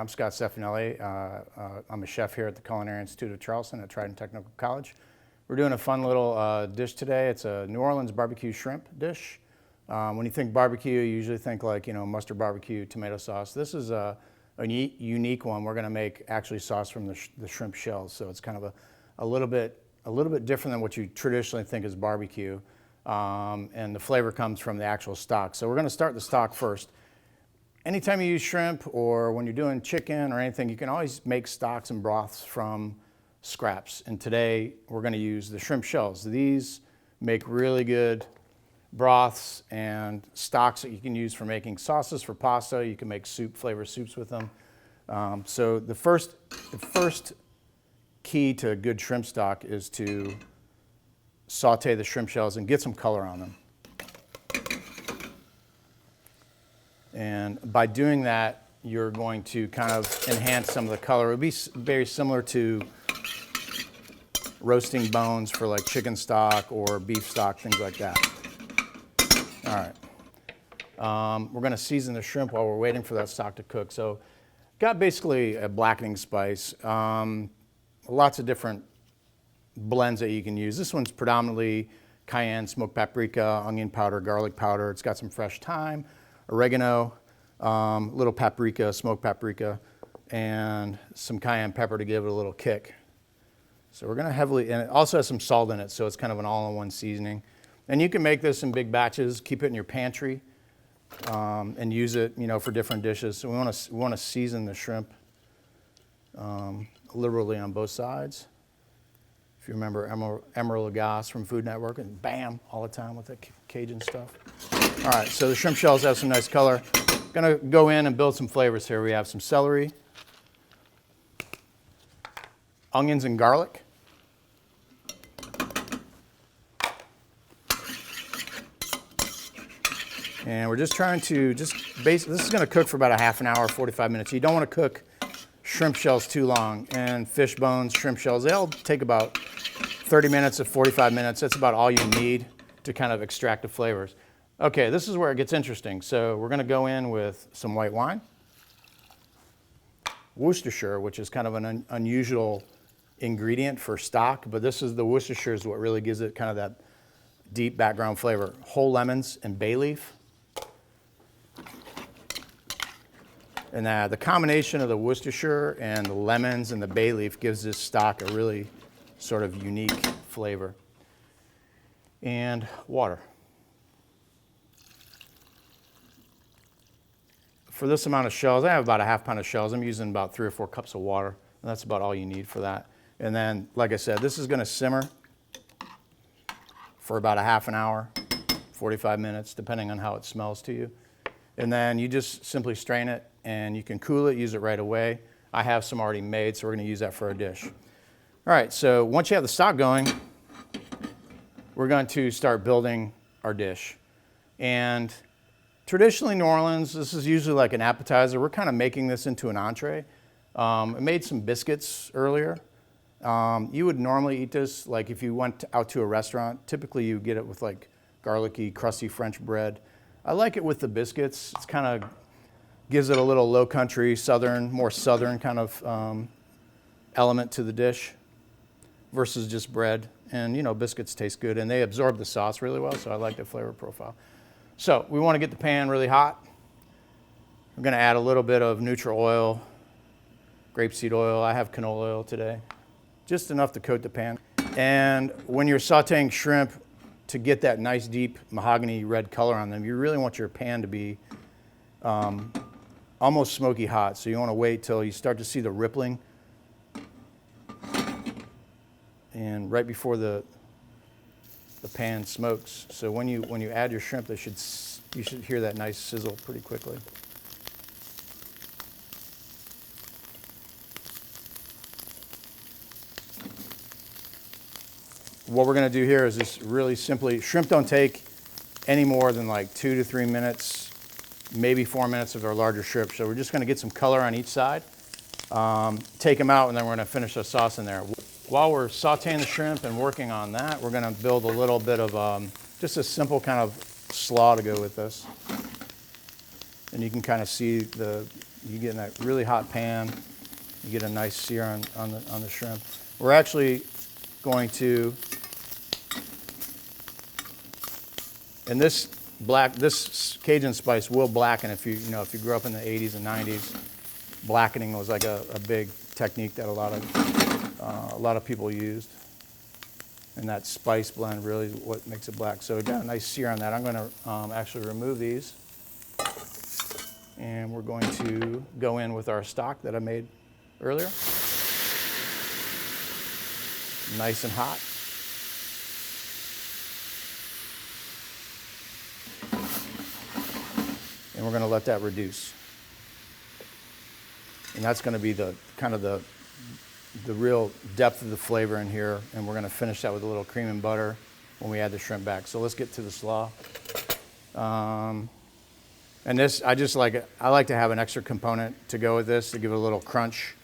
I'm Scott Stefanelli. I'm a chef here at the Culinary Institute of Charleston at Trident Technical College. We're doing a fun little dish today. It's a New Orleans barbecue shrimp dish. When you think barbecue, you usually think like, mustard barbecue, tomato sauce. This is a unique one. We're gonna make actually sauce from the shrimp shells. So it's kind of a little bit different than what you traditionally think is barbecue. And the flavor comes from the actual stock. So we're gonna start the stock first. Anytime you use shrimp or when you're doing chicken or anything, you can always make stocks and broths from scraps. And today we're going to use the shrimp shells. These make really good broths and stocks that you can use for making sauces for pasta. You can make flavor soups with them. So the first key to a good shrimp stock is to saute the shrimp shells and get some color on them. And by doing that, you're going to kind of enhance some of the color. It would be very similar to roasting bones for like chicken stock or beef stock, things like that. All right. We're going to season the shrimp while we're waiting for that stock to cook. So got basically a blackening spice. Lots of different blends that you can use. This one's predominantly cayenne, smoked paprika, onion powder, garlic powder. It's got some fresh thyme, oregano, little paprika, smoked paprika, and some cayenne pepper to give it a little kick. So we're gonna and it also has some salt in it, so it's kind of an all-in-one seasoning. And you can make this in big batches, keep it in your pantry, and use it, for different dishes. So we wanna season the shrimp liberally on both sides. If you remember Emeril Lagasse from Food Network, and bam, all the time with the Cajun stuff. All right, so the shrimp shells have some nice color. Gonna go in and build some flavors here. We have some celery, onions and garlic, and we're just trying to this is gonna cook for about a half an hour, 45 minutes. You don't wanna cook shrimp shells too long, and fish bones, shrimp shells, they'll take about 30 minutes to 45 minutes. That's about all you need to kind of extract the flavors. Okay, this is where it gets interesting. So we're gonna go in with some white wine, Worcestershire, which is kind of an unusual ingredient for stock, but the Worcestershire is what really gives it kind of that deep background flavor. Whole lemons and bay leaf. And the combination of the Worcestershire and the lemons and the bay leaf gives this stock a really sort of unique flavor. And water. For this amount of shells, I have about a half pound of shells. I'm using about 3 or 4 cups of water. And that's about all you need for that. And then, like I said, this is gonna simmer for about a half an hour, 45 minutes, depending on how it smells to you. And then you just simply strain it, and you can cool it, use it right away. I have some already made, so we're gonna use that for our dish. All right, so once you have the stock going, we're going to start building our dish. And traditionally, New Orleans, this is usually like an appetizer. We're kind of making this into an entree. I made some biscuits earlier. You would normally eat this, like if you went out to a restaurant, typically you get it with like garlicky, crusty French bread. I like it with the biscuits. It's kind of gives it a little low country, more southern kind of element to the dish versus just bread. And biscuits taste good and they absorb the sauce really well, so I like the flavor profile. So we want to get the pan really hot. I'm going to add a little bit of neutral oil, grapeseed oil. I have canola oil today, just enough to coat the pan. And when you're sauteing shrimp, to get that nice deep mahogany red color on them, you really want your pan to be almost smoky hot. So you want to wait till you start to see the rippling. And right before the pan smokes. So when you add your shrimp, you should hear that nice sizzle pretty quickly. What we're going to do here is just really simply, shrimp don't take any more than like 2 to 3 minutes, maybe 4 minutes if they're larger shrimp. So we're just going to get some color on each side, take them out, and then we're going to finish the sauce in there. While we're sauteing the shrimp and working on that, we're going to build a little bit of just a simple kind of slaw to go with this. And you can kind of see the You get in that really hot pan, you get a nice sear on the shrimp. We're actually going to, and this Cajun spice will blacken. If you grew up in the 80s and 90s, blackening was like a big technique that a lot of people used. And that spice blend really is what makes it black. So we got a nice sear on that. I'm going to actually remove these. And we're going to go in with our stock that I made earlier. Nice and hot. And we're going to let that reduce. And that's going to be the kind of the real depth of the flavor in here. And we're going to finish that with a little cream and butter when we add the shrimp back. So let's get to the slaw. And this, I like to have an extra component to go with this to give it a little crunch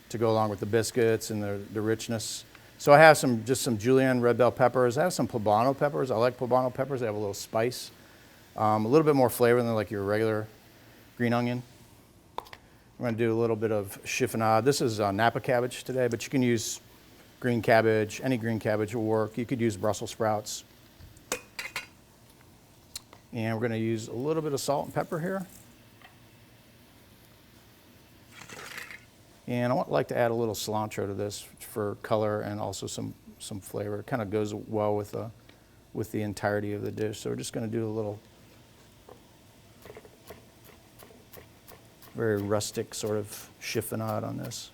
to go along with the biscuits and the richness. So I have just some julienne red bell peppers. I have some poblano peppers. I like poblano peppers. They have a little spice, a little bit more flavor than like your regular green onion. I'm going to do a little bit of chiffonade. This is Napa cabbage today, but you can use green cabbage. Any green cabbage will work. You could use Brussels sprouts. And we're going to use a little bit of salt and pepper here. And I like to add a little cilantro to this for color and also some flavor. It kind of goes well with the entirety of the dish. So we're just going to do a little very rustic sort of chiffonade on this.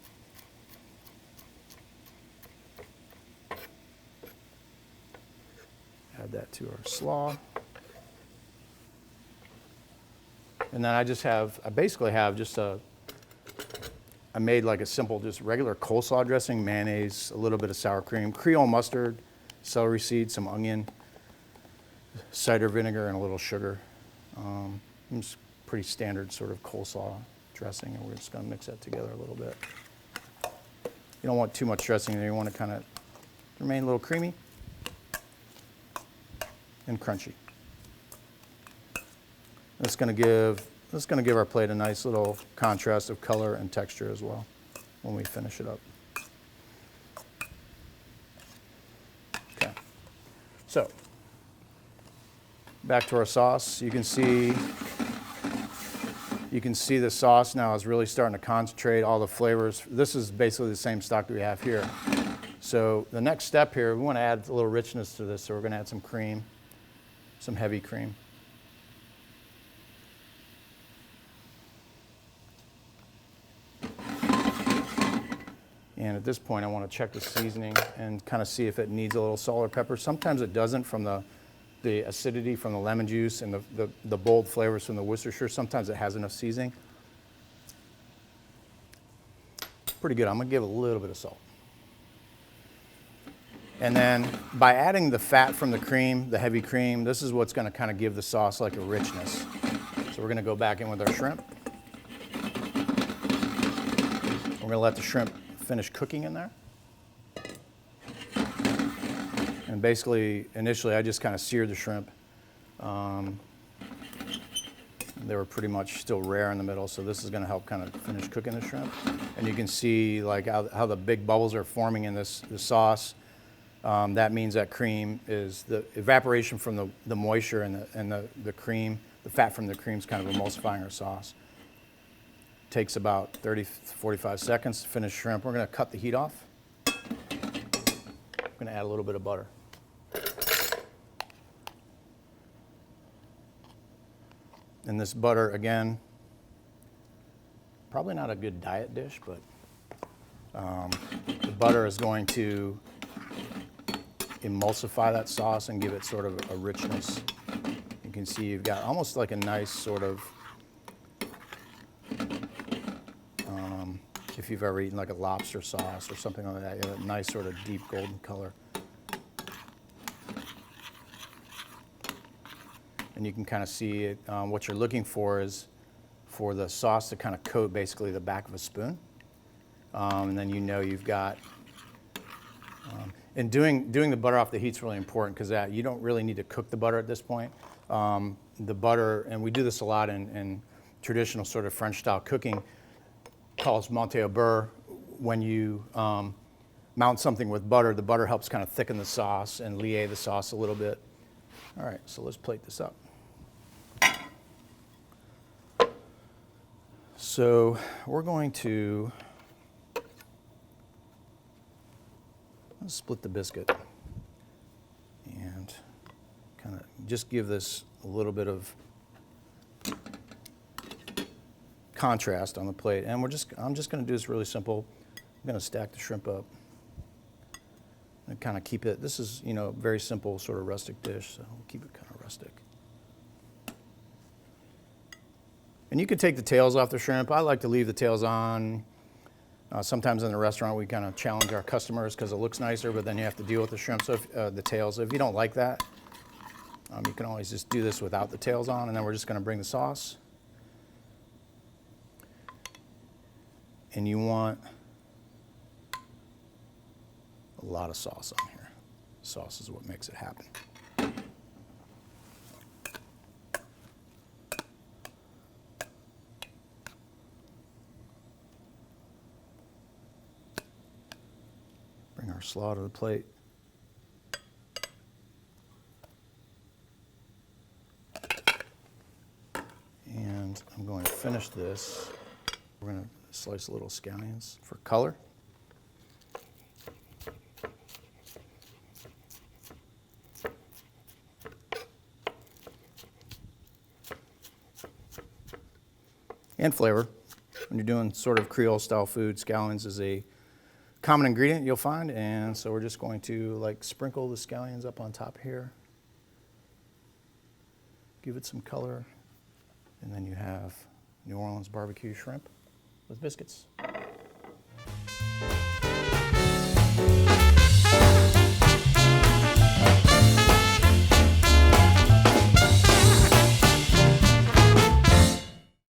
Add that to our slaw. And then I basically have just I made like a simple, just regular coleslaw dressing, mayonnaise, a little bit of sour cream, Creole mustard, celery seeds, some onion, cider vinegar, and a little sugar. It's pretty standard sort of coleslaw dressing, and we're just going to mix that together a little bit. You don't want too much dressing there. You want to kind of remain a little creamy and crunchy. That's going to give our plate a nice little contrast of color and texture as well when we finish it up. Okay. So, back to our sauce. You can see the sauce now is really starting to concentrate all the flavors. This is basically the same stock that we have here. So the next step here, we want to add a little richness to this, so we're going to add some cream, some heavy cream. And at this point, I want to check the seasoning and kind of see if it needs a little salt or pepper. Sometimes it doesn't from the acidity from the lemon juice and the bold flavors from the Worcestershire. Sometimes it has enough seasoning. Pretty good. I'm going to give it a little bit of salt. And then by adding the fat from the cream, the heavy cream, this is what's going to kind of give the sauce like a richness. So we're going to go back in with our shrimp. We're going to let the shrimp finish cooking in there. And basically, initially, I just kind of seared the shrimp. They were pretty much still rare in the middle, so this is going to help kind of finish cooking the shrimp. And you can see like how the big bubbles are forming in the sauce. That means that cream is the evaporation from the moisture and the cream, the fat from the cream is kind of emulsifying our sauce. Takes about 30 to 45 seconds to finish shrimp. We're going to cut the heat off. I'm going to add a little bit of butter. And this butter, again, probably not a good diet dish, but the butter is going to emulsify that sauce and give it sort of a richness. You can see you've got almost like a nice sort of, if you've ever eaten like a lobster sauce or something like that, you have a nice sort of deep golden color. And you can kind of see it, what you're looking for is for the sauce to kind of coat basically the back of a spoon. And then you know you've got, and doing the butter off the heat is really important because that you don't really need to cook the butter at this point. The butter, and we do this a lot in traditional sort of French style cooking calls monte au beurre. When you mount something with butter, the butter helps kind of thicken the sauce and lier the sauce a little bit. All right, so let's plate this up. So we're going to split the biscuit and kind of just give this a little bit of contrast on the plate. And I'm just going to do this really simple. I'm going to stack the shrimp up and kind of keep it. This is, you know, very simple sort of rustic dish, so we'll keep it kind of rustic. And you can take the tails off the shrimp. I like to leave the tails on. Sometimes in the restaurant we kind of challenge our customers because it looks nicer, but then you have to deal with the shrimp, so the tails. If you don't like that, you can always just do this without the tails on, and then we're just going to bring the sauce. And you want a lot of sauce on here. Sauce is what makes it happen. Bring our slaw to the plate. And I'm going to finish this. We're going to slice little scallions for color. And flavor. When you're doing sort of Creole style food, scallions is a common ingredient you'll find, and so we're just going to like sprinkle the scallions up on top here. Give it some color, and then you have New Orleans barbecue shrimp with biscuits.